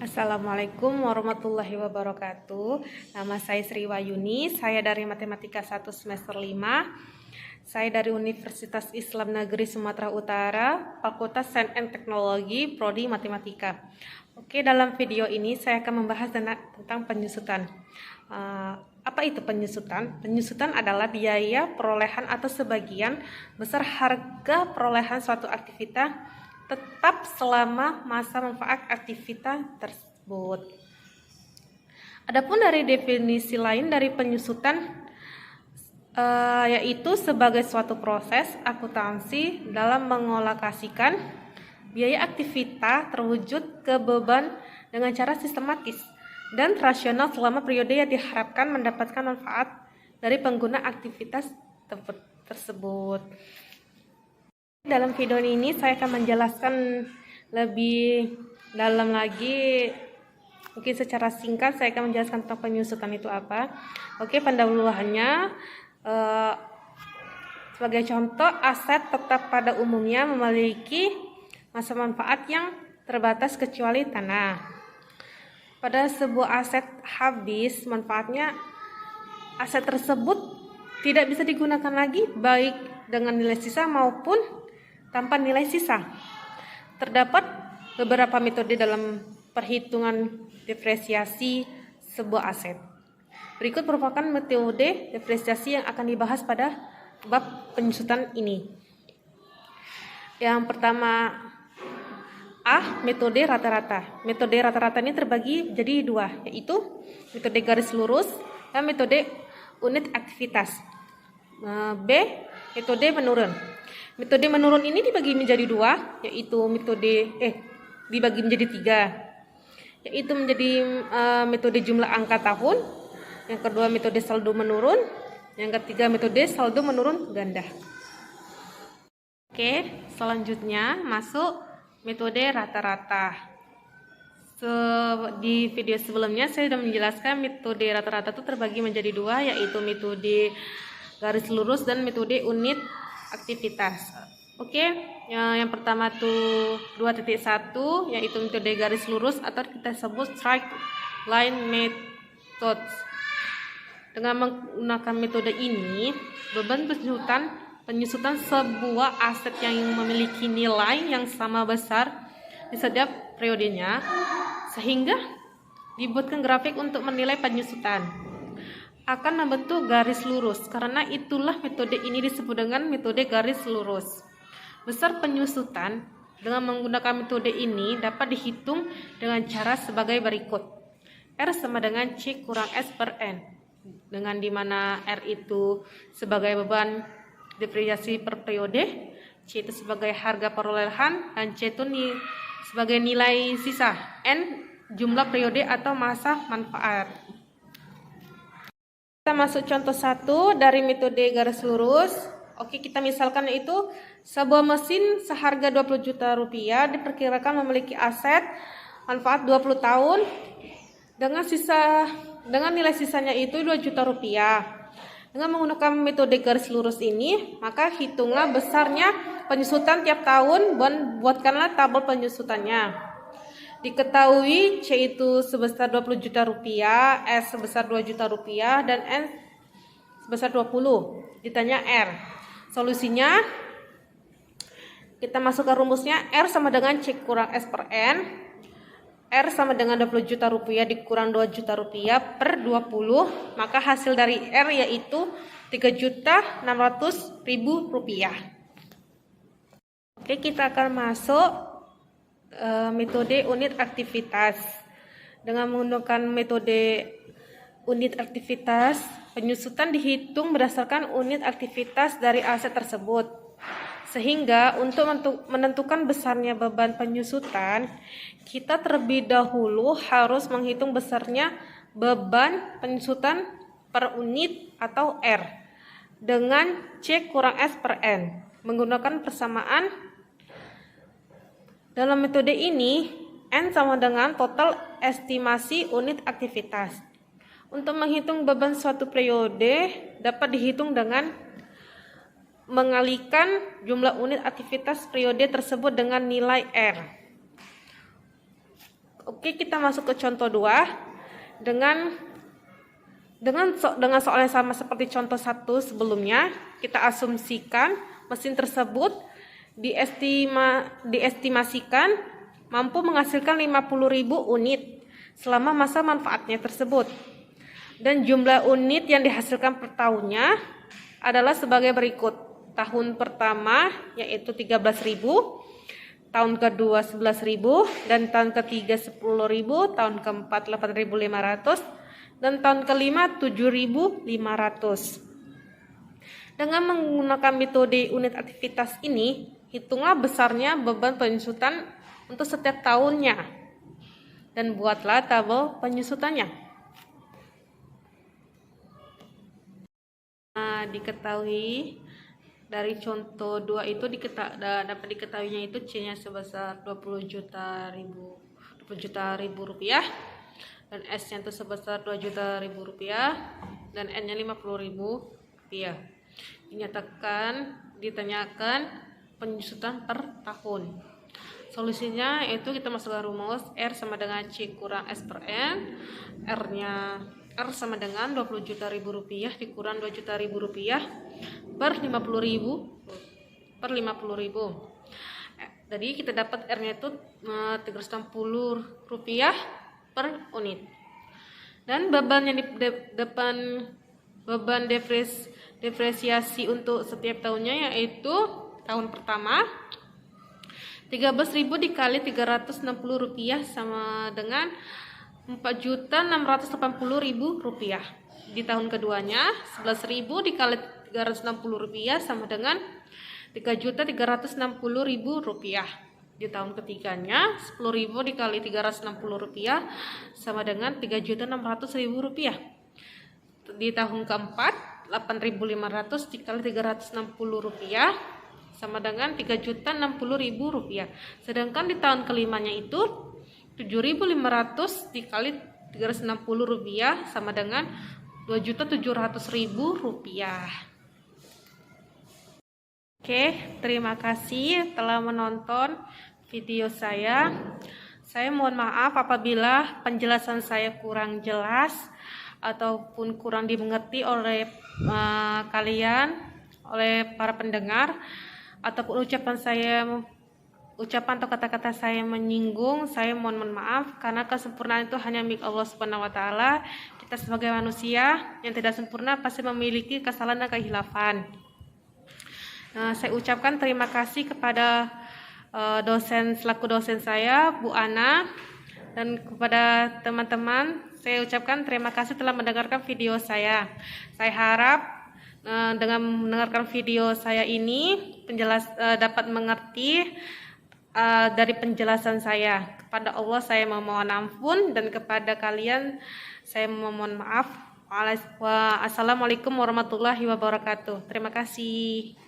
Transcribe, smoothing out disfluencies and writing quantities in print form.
Assalamualaikum warahmatullahi wabarakatuh. Nama saya Sri Wayuni, saya dari Matematika 1 semester 5. Saya dari Universitas Islam Negeri Sumatera Utara, Fakultas Sains and Teknologi, Prodi Matematika. Oke, dalam video ini saya akan membahas tentang penyusutan. Apa itu penyusutan? Penyusutan adalah biaya perolehan atau sebagian besar harga perolehan suatu aktivitas tetap selama masa manfaat aktivitas tersebut. Adapun dari definisi lain dari penyusutan, yaitu sebagai suatu proses akuntansi dalam mengolokasikan biaya aktivitas terwujud ke beban dengan cara sistematis dan rasional selama periode yang diharapkan mendapatkan manfaat dari pengguna aktivitas tersebut. Dalam video ini saya akan menjelaskan lebih dalam lagi, mungkin secara singkat saya akan menjelaskan tentang penyusutan itu apa. Oke, pendahuluannya, sebagai contoh, aset tetap pada umumnya memiliki masa manfaat yang terbatas kecuali tanah. Pada sebuah aset habis manfaatnya, aset tersebut tidak bisa digunakan lagi baik dengan nilai sisa maupun tanpa nilai sisa. Terdapat beberapa metode dalam perhitungan depresiasi sebuah aset. Berikut merupakan metode depresiasi yang akan dibahas pada bab penyusutan ini. Yang pertama, metode rata-rata. Metode rata-rata ini terbagi jadi dua, yaitu metode garis lurus dan metode unit aktivitas. B, metode menurun. Metode menurun ini dibagi menjadi dua, yaitu dibagi menjadi tiga, yaitu menjadi metode jumlah angka tahun, yang kedua metode saldo menurun, yang ketiga metode saldo menurun ganda. Oke, selanjutnya masuk metode rata-rata. Di video sebelumnya saya sudah menjelaskan metode rata-rata itu terbagi menjadi dua, yaitu metode garis lurus dan metode unit aktivitas. Oke, yang pertama tuh 2.1, yaitu metode garis lurus atau kita sebut straight line method. Dengan menggunakan metode ini, beban penyusutan sebuah aset yang memiliki nilai yang sama besar di setiap periodenya, sehingga dibuatkan grafik untuk menilai penyusutan akan membentuk garis lurus. Karena itulah metode ini disebut dengan metode garis lurus. Besar penyusutan dengan menggunakan metode ini dapat dihitung dengan cara sebagai berikut. R sama dengan C kurang S per N, dengan dimana R itu sebagai beban depresiasi per periode, C itu sebagai harga perolehan, dan C itu sebagai nilai sisa, N jumlah periode atau masa manfaat. Kita masuk contoh 1 dari metode garis lurus. Oke, kita misalkan itu sebuah mesin seharga 20 juta rupiah diperkirakan memiliki aset manfaat 20 tahun dengan nilai sisanya itu 2 juta rupiah. Dengan menggunakan metode garis lurus ini, maka hitunglah besarnya penyusutan tiap tahun dan buatkanlah tabel penyusutannya. Diketahui C itu sebesar 20 juta rupiah, S sebesar 2 juta rupiah, dan N sebesar 20. Ditanya R. Solusinya, kita masukkan rumusnya. R sama dengan C kurang S per N. R sama dengan 20 juta rupiah dikurang 2 juta rupiah per 20. Maka hasil dari R yaitu 3.600.000 rupiah. Oke, kita akan masuk metode unit aktivitas. Dengan menggunakan metode unit aktivitas, penyusutan dihitung berdasarkan unit aktivitas dari aset tersebut. Sehingga untuk menentukan besarnya beban penyusutan, kita terlebih dahulu harus menghitung besarnya beban penyusutan per unit atau R dengan C kurang S per N menggunakan persamaan. Dalam metode ini, N sama dengan total estimasi unit aktivitas. Untuk menghitung beban suatu periode dapat dihitung dengan mengalihkan jumlah unit aktivitas periode tersebut dengan nilai R. Oke, kita masuk ke contoh 2 dengan soal yang sama seperti contoh 1 sebelumnya. Kita asumsikan mesin tersebut diestimasikan mampu menghasilkan 50.000 unit selama masa manfaatnya tersebut. Dan jumlah unit yang dihasilkan per tahunnya adalah sebagai berikut. Tahun pertama yaitu 13.000, tahun kedua 11.000, dan tahun ketiga 10.000, tahun keempat 8.500, dan tahun kelima 7.500. Dengan menggunakan metode unit aktivitas ini, hitunglah besarnya beban penyusutan untuk setiap tahunnya dan buatlah tabel penyusutannya. Diketahui dari contoh 2 itu dapat diketahuinya itu C-nya sebesar 20 juta rupiah, dan S-nya itu sebesar 2 juta rupiah, dan N-nya 50.000 rupiah. Ditanyakan penyusutan per tahun. Solusinya yaitu kita masukkan rumus R sama dengan C kurang S per N. R sama dengan 20 juta rupiah dikurang 2 juta rupiah per 50.000 Jadi kita dapat R-nya itu 360 rupiah per unit. Dan beban yang di depan beban depresiasi untuk setiap tahunnya yaitu tahun pertama 13.000 dikali 360 rupiah sama dengan 4.680.000 rupiah. Di tahun keduanya 11.000 dikali 360 rupiah sama dengan 3.360.000 rupiah. Di tahun ketiganya 10.000 dikali 360 rupiah sama dengan 3.600.000 rupiah. Di tahun keempat 8.500 dikali 360 rupiah sama dengan 3.060.000 rupiah. Sedangkan di tahun kelimanya itu 7.500 dikali 360 rupiah sama dengan 2.700.000 rupiah. Oke, terima kasih telah menonton video saya. Saya mohon maaf apabila penjelasan saya kurang jelas ataupun kurang dimengerti oleh kalian, oleh para pendengar, ataupun ucapan atau kata-kata saya menyinggung. Saya mohon maaf karena kesempurnaan itu hanya milik Allah Subhanahu wa taala. Kita sebagai manusia yang tidak sempurna pasti memiliki kesalahan dan kehilafan. Saya ucapkan terima kasih kepada selaku dosen saya, Bu Ana, dan kepada teman-teman saya ucapkan terima kasih telah mendengarkan video saya. Saya harap dengan mendengarkan video saya ini dapat mengerti dari penjelasan saya. Kepada Allah saya memohon ampun dan kepada kalian saya memohon maaf. Assalamualaikum warahmatullahi wabarakatuh. Terima kasih.